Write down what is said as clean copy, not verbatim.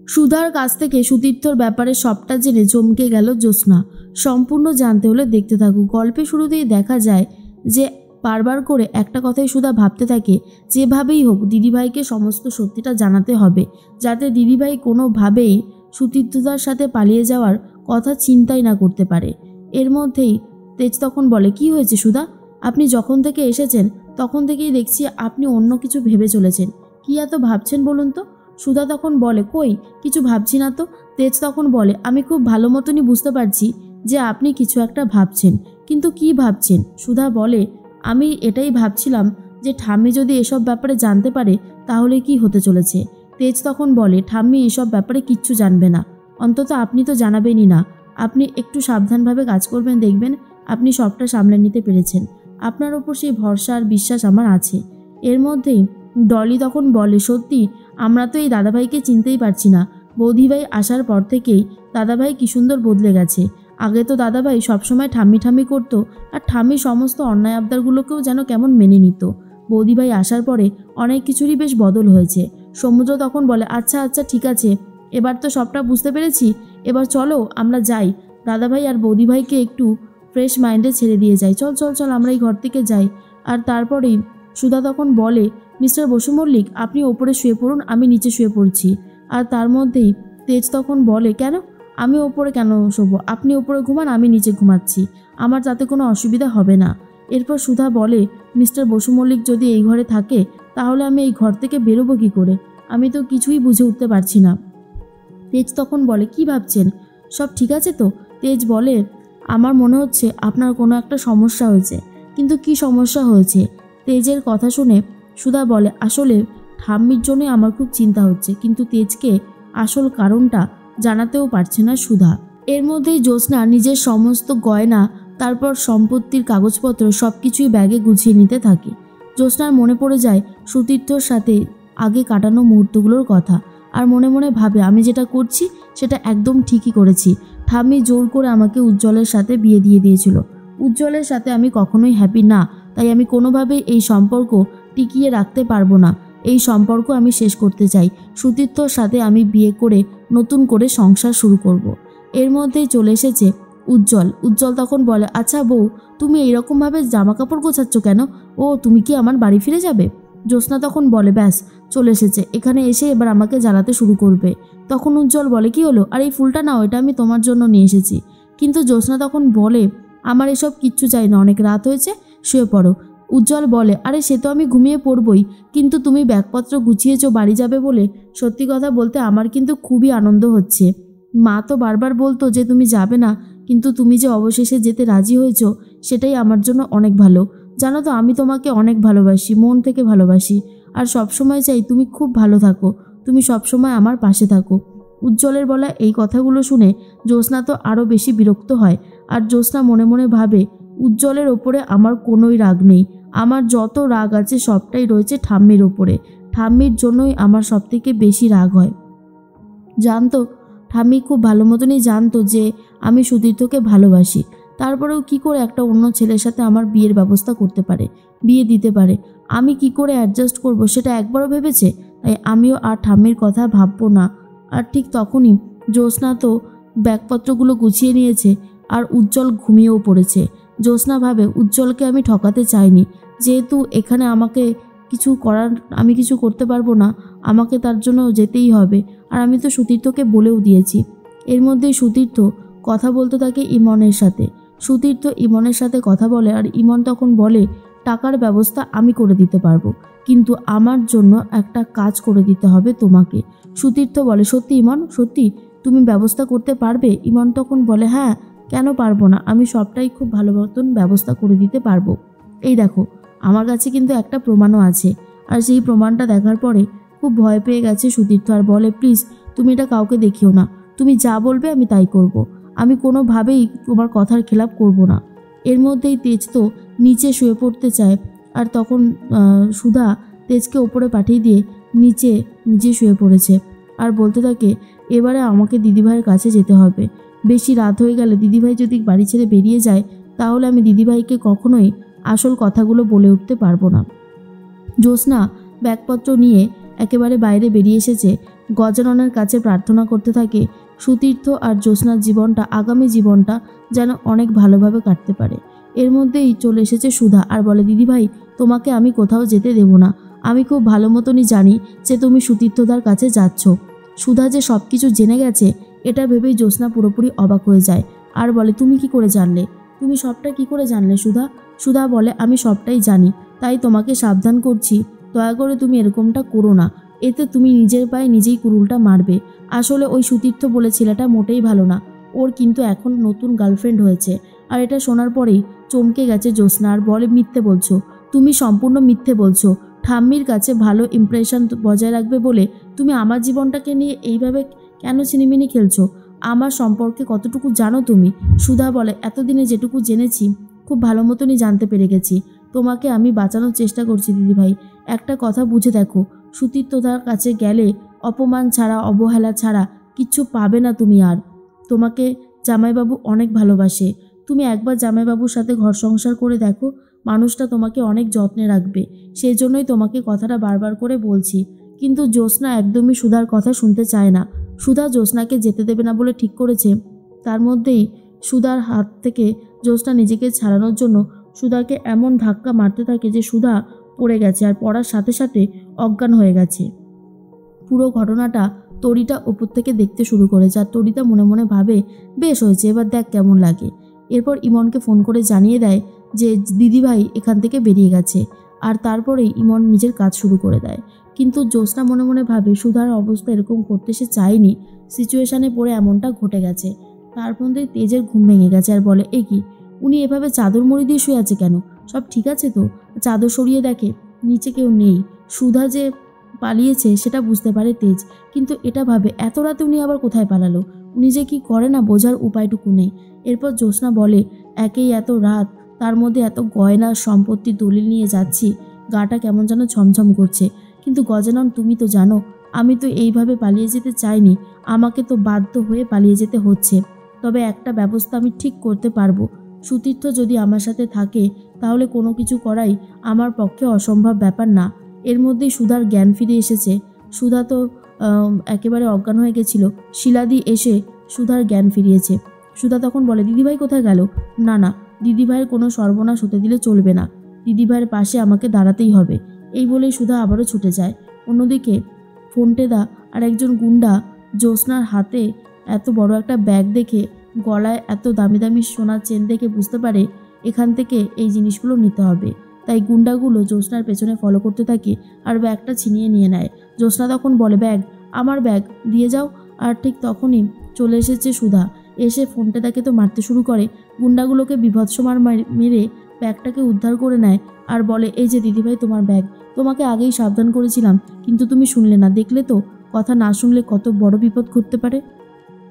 সুধার কাছ থেকে সুতীর্থর ব্যাপারে সবটা জেনে চমকে গেল জ্যোৎস্না। সম্পূর্ণ জানতে হলে দেখতে থাকুক। গল্পের শুরুতেই দেখা যায় যে বারবার করে একটা কথাই সুধা ভাবতে থাকে, যেভাবেই হোক দিদিভাইকে সমস্ত সত্যিটা জানাতে হবে, যাতে দিদিভাই কোনোভাবেই সুতীর্থদার সাথে পালিয়ে যাওয়ার কথা চিন্তাই না করতে পারে। এর মধ্যেই তেজ তখন বলে, কি হয়েছে সুধা? আপনি যখন থেকে এসেছেন তখন থেকেই দেখছি আপনি অন্য কিছু ভেবে চলেছেন। কি এত ভাবছেন বলুন তো? সুধা তখন বলে, কই কিছু ভাবছি না তো। তেজ তখন বলে, আমি খুব ভালো মতনই বুঝতে পারছি যে আপনি কিছু একটা ভাবছেন, কিন্তু কি ভাবছেন? সুধা বলে, আমি এটাই ভাবছিলাম যে ঠাম্মি যদি এসব ব্যাপারে জানতে পারে তাহলে কি হতে চলেছে। তেজ তখন বলে, ঠাম্মি এসব ব্যাপারে কিচ্ছু জানবে না, অন্তত আপনি তো জানাবেনই না। আপনি একটু সাবধানভাবে কাজ করবেন, দেখবেন আপনি সবটা সামলে নিতে পেরেছেন। আপনার ওপর সেই ভরসা আর বিশ্বাস আমার আছে। এর মধ্যেই ডলি তখন বলে, সত্যি আমরা তো এই দাদাভাইকে চিনতেই পারছি না। বৌদিভাই আসার পর থেকেই দাদাভাই কি সুন্দর বদলে গেছে। আগে তো দাদাভাই সবসময় ঠাম্মি ঠাম্মি করতো, আর ঠাম্মি সমস্ত অন্যায় আবদারগুলোকেও যেন কেমন মেনে নিত। বৌদিভাই আসার পরে অনেক কিছুরই বেশ বদল হয়েছে। সমুদ্র তখন বলে, আচ্ছা আচ্ছা ঠিক আছে, এবার তো সবটা বুঝতে পেরেছি, এবার চলো আমরা যাই, দাদাভাই আর বৌদিভাইকে একটু ফ্রেশ মাইন্ডে ছেড়ে দিয়ে যাই, চল চল চল আমরা এই ঘর থেকে যাই। আর তারপরেই সুধা তখন বলে, মিস্টার বসু মল্লিক, আপনি ওপরে শুয়ে পড়ুন, আমি নিচে শুয়ে পড়ছি। আর তার মধ্যেই তেজ তখন বলে, কেন আমি ওপরে কেন শোবো? আপনি ওপরে ঘুমান, আমি নিচে ঘুমাচ্ছি, আমার তাতে কোনো অসুবিধা হবে না। এরপর সুধা বলে, মিস্টার বসু মল্লিক যদি এই ঘরে থাকে তাহলে আমি এই ঘর থেকে বেরোবো কী করে? আমি তো কিছুই বুঝে উঠতে পারছি না। তেজ তখন বলে, কি ভাবছেন? সব ঠিক আছে তো? তেজ বলে, আমার মনে হচ্ছে আপনার কোনো একটা সমস্যা হয়েছে। কিন্তু কি সমস্যা হয়েছে? তেজের কথা শুনে সুধা বলে, আসলে ঠাম্মির জন্যই আমার খুব চিন্তা হচ্ছে। কিন্তু তেজকে আসল কারণটা জানাতেও পারছে না সুধা। এর মধ্যেই জ্যোৎস্না নিজের সমস্ত গয়না, তারপর সম্পত্তির কাগজপত্র সব কিছুই ব্যাগে গুছিয়ে নিতে থাকে। জ্যোৎস্নার মনে পড়ে যায় সুতীর্থর সাথে আগে কাটানো মুহূর্তগুলোর কথা, আর মনে মনে ভাবে, আমি যেটা করছি সেটা একদম ঠিকই করেছি। ঠাম্মি জোর করে আমাকে উজ্জ্বলের সাথে বিয়ে দিয়ে দিয়েছিল। উজ্জ্বলের সাথে আমি কখনোই হ্যাপি না, তাই আমি কোনোভাবেই এই সম্পর্ক টিকিয়ে রাখতে পারবো না। এই সম্পর্ক আমি শেষ করতে চাই। সুতীর্থর সাথে আমি বিয়ে করে নতুন করে সংসার শুরু করব। এর মধ্যেই চলে এসেছে উজ্জ্বল। উজ্জ্বল তখন বলে, আচ্ছা বউ, তুমি এইরকমভাবে জামা কাপড় গোছাচ্ছ কেন? ও তুমি কি আমার বাড়ি ফিরে যাবে? জ্যোৎস্না তখন বলে, ব্যাস চলে এসেছে, এখানে এসে এবার আমাকে জ্বালাতে শুরু করবে। তখন উজ্জ্বল বলে, কি হলো? আর এই ফুলটা নাও, এটা আমি তোমার জন্য নিয়ে এসেছি। কিন্তু জ্যোৎস্না তখন বলে, আমার এসব কিচ্ছু চাই না, অনেক রাত হয়েছে, শুয়ে পড়ো। উজ্জ্বল বলে, আরে সে তো আমি ঘুমিয়ে পড়বই, কিন্তু তুমি ব্যাগপত্র গুছিয়েছো বাড়ি যাবে বলে। সত্যি কথা বলতে আমার কিন্তু খুবই আনন্দ হচ্ছে। মা তো বারবার বলতো যে তুমি যাবে না, কিন্তু তুমি যে অবশেষে যেতে রাজি হয়েছো সেটাই আমার জন্য অনেক ভালো। জানো তো আমি তোমাকে অনেক ভালোবাসি, মন থেকে ভালোবাসি, আর সবসময় চাই তুমি খুব ভালো থাকো, তুমি সবসময় আমার পাশে থাকো। উজ্জ্বলের বলা এই কথাগুলো শুনে জ্যোৎস্না তো আরও বেশি বিরক্ত হয়। আর জ্যোৎস্না মনে মনে ভাবে, উজ্জ্বলের ওপরে আমার কোনোই রাগ নেই, আমার যত রাগ আছে সবটাই রয়েছে ঠাম্মির ওপরে। ঠাম্মির জন্যই আমার সবথেকে বেশি রাগ হয়। জানতো ঠাম্মি খুব ভালো মতনই জানতো যে আমি সুতীর্থকে ভালোবাসি, তারপরেও কি করে একটা অন্য ছেলের সাথে আমার বিয়ের ব্যবস্থা করতে পারে, বিয়ে দিতে পারে? আমি কি করে অ্যাডজাস্ট করব সেটা একবারও ভেবেছে? তাই আমিও আর ঠাম্মির কথা ভাববো না। আর ঠিক তখনই জ্যোৎস্না তো ব্যাগপত্রগুলো গুছিয়ে নিয়েছে, আর উজ্জ্বল ঘুমিয়েও পড়েছে। জ্যোৎস্না ভাবে, উজ্জ্বলকে আমি ঠকাতে চাইনি, যেহেতু এখানে আমাকে কিছু করার, আমি কিছু করতে পারবো না, আমাকে তার জন্য যেতেই হবে। আর আমি তো সুতীর্থকে বলেও দিয়েছি। এর মধ্যেই সুতীর্থ কথা বলতে থাকে ইমনের সাথে। সুতীর্থ ইমনের সাথে কথা বলে, আর ইমন তখন বলে, টাকার ব্যবস্থা আমি করে দিতে পারবো, কিন্তু আমার জন্য একটা কাজ করে দিতে হবে তোমাকে। সুতীর্থ বলে, সত্যি ইমন, সত্যি তুমি ব্যবস্থা করতে পারবে? ইমন তখন বলে, হ্যাঁ কেন পারবো না, আমি সবটাই খুব ভালো মতন ব্যবস্থা করে দিতে পারবো। এই দেখো আমার কাছে কিন্তু একটা প্রমাণও আছে। আর সেই প্রমাণটা দেখার পরে খুব ভয় পেয়ে গেছে সুতীর্থ, আর বলে, প্লিজ তুমি এটা কাউকে দেখিও না, তুমি যা বলবে আমি তাই করব, আমি কোনোভাবেই তোমার কথার খেলাপ করব না। এর মধ্যেই তেজ তো নিচে শুয়ে পড়তে চায়, আর তখন সুধা তেজকে ওপরে পাঠিয়ে দিয়ে নিচে নিজে শুয়ে পড়েছে, আর বলতে থাকে, এবারে আমাকে দিদিভাইয়ের কাছে যেতে হবে। বেশি রাত হয়ে গেলে দিদিভাই যদি বাড়ি ছেড়ে বেরিয়ে যায় তাহলে আমি দিদিভাইকে কখনোই আসল কথাগুলো বলে উঠতে পারবো না। জ্যোৎস্না ব্যাগপত্র নিয়ে একেবারে বাইরে বেরিয়ে এসেছে। গজাননের কাছে প্রার্থনা করতে থাকে সুতীর্থ আর জ্যোৎস্নার জীবনটা, আগামী জীবনটা যেন অনেক ভালোভাবে কাটতে পারে। এর মধ্যেই চলে এসেছে সুধা আর বলে, দিদিভাই তোমাকে আমি কোথাও যেতে দেব না। আমি খুব ভালো মতনই জানি যে তুমি সুতীর্থদার কাছে যাচ্ছ। সুধা যে সব কিছু জেনে গেছে এটা ভেবেই জ্যোৎস্না পুরোপুরি অবাক হয়ে যায় আর বলে, তুমি কি করে জানলে? তুমি সবটা কি করে জানলে সুধা? সুধা বলে, আমি সবটাই জানি, তাই তোমাকে সাবধান করছি, দয়া করে তুমি এরকমটা করো না। এতে তুমি নিজের পায়ে নিজেই কুড়ুলটা মারবে। আসলে ওই সুতীর্থ বলে ছেলেটা মোটেই ভালো না, ওর কিন্তু এখন নতুন গার্লফ্রেন্ড হয়েছে। আর এটা শোনার পরেই চমকে গেছে জ্যোৎস্না আর বলে, মিথ্যে বলছো, তুমি সম্পূর্ণ মিথ্যে বলছো। ঠাম্মির কাছে ভালো ইমপ্রেশন বজায় রাখবে বলে তুমি আমার জীবনটাকে নিয়ে এইভাবে কেন ছিনিমিনি খেলছো? আমার সম্পর্কে কতটুকু জানো তুমি? সুধা বলে, এতদিনে যেটুকু জেনেছি খুব ভালো মতনই জানতে পেরে গেছি। তোমাকে আমি বাঁচানোর চেষ্টা করছি দিদিভাই। একটা কথা বুঝে দেখো, সুতীর্থদার কাছে গেলে অপমান ছাড়া, অবহেলা ছাড়া কিচ্ছু পাবে না তুমি। আর তোমাকে জামাইবাবু অনেক ভালোবাসে। তুমি একবার জামাইবাবুর সাথে ঘর সংসার করে দেখো, মানুষটা তোমাকে অনেক যত্নে রাখবে। সেই জন্যই তোমাকে কথাটা বারবার করে বলছি। কিন্তু জ্যোৎস্না একদমই সুধার কথা শুনতে চায় না। সুধা জ্যোৎস্নাকে যেতে দেবে না বলে ঠিক করেছে। তার মধ্যেই সুধার হাত থেকে জ্যোৎস্না নিজেকে ছাড়ানোর জন্য সুধাকে এমন ধাক্কা মারতে থাকে যে সুধা পড়ে গেছে আর পড়ার সাথে সাথে অজ্ঞান হয়ে গেছে। পুরো ঘটনাটা তরিটা ওপর থেকে দেখতে শুরু করেছে আর তরিতা মনে মনে ভাবে, বেশ হয়েছে, এবার দেখ কেমন লাগে। এরপর ইমনকে ফোন করে জানিয়ে দেয় যে দিদিভাই এখান থেকে বেরিয়ে গেছে। আর তারপরেই ইমন নিজের কাজ শুরু করে দেয়। কিন্তু জ্যোৎস্না মনে মনে ভাবে সুধার অবস্থা এরকম করতে সে চায়নি, সিচুয়েশানে পড়ে এমনটা ঘটে গেছে। তার মধ্যেই তেজের ঘুম ভেঙে গেছে আর বলে, এ কি, উনি এভাবে চাদর মুড়ি দিয়ে শুয়ে আছে কেন? সব ঠিক আছে তো? চাদর সরিয়ে দেখে নিচে কেউ নেই। সুধা যে পালিয়েছে সেটা বুঝতে পারে তেজ, কিন্তু এটা ভাবে এত রাতে উনি আবার কোথায় পালালো? উনি যে কি করে না বোঝার উপায়টুকু নেই। এরপর জ্যোৎস্না বলে, একেই এত রাত, তার মধ্যে এত গয়না সম্পত্তি দলিল নিয়ে যাচ্ছি, গাটা কেমন যেন ছমছম করছে। কিন্তু গজানন, তুমি তো জানো আমি তো এইভাবে পালিয়ে যেতে চাইনি, আমাকে তো বাধ্য হয়ে পালিয়ে যেতে হচ্ছে। তবে একটা ব্যবস্থা আমি ঠিক করতে পারবো। সুতীর্থ যদি আমার সাথে থাকে তাহলে কোনো কিছু করাই আমার পক্ষে অসম্ভব ব্যাপার না। এর মধ্যেই সুধার জ্ঞান ফিরে এসেছে। সুধা তো একেবারে অজ্ঞান হয়ে গেছিল। শিলাদি এসে সুধার জ্ঞান ফিরিয়েছে। সুধা তখন বলে, দিদিভাই কোথায় গেল? না না, দিদিভাইয়ের কোনো সর্বনাশ হতে দিলে চলবে না, দিদিভাইয়ের পাশে আমাকে দাঁড়াতেই হবে। এই বলেই সুধা আবারও ছুটে যায়। অন্যদিকে ফোনটেদা আর একজন গুন্ডা জ্যোৎস্নার হাতে এত বড় একটা ব্যাগ দেখে, গলায় এত দামি দামি সোনার চেন দেখে বুঝতে পারে এখান থেকে এই জিনিসগুলো নিতে হবে। তাই গুন্ডাগুলো জ্যোৎস্নার পেছনে ফলো করতে থাকে আর ব্যাগটা ছিনিয়ে নিয়ে নেয়। জ্যোৎস্না তখন বলে, ব্যাগ, আমার ব্যাগ দিয়ে যাও। আর ঠিক তখনই চলে এসেছে সুধা। এসে ফোনটেদাকে তো মারতে শুরু করে। গুন্ডাগুলোকে বিভৎস মার মেরে ব্যাগটাকে উদ্ধার করে নেয় আর বলে, এই যে দিদিভাই তোমার ব্যাগ, তোমাকে আগেই সাবধান করেছিলাম কিন্তু তুমি শুনলে না, দেখলে তো কথা না শুনলে কত বড় বিপদ ঘটতে পারে।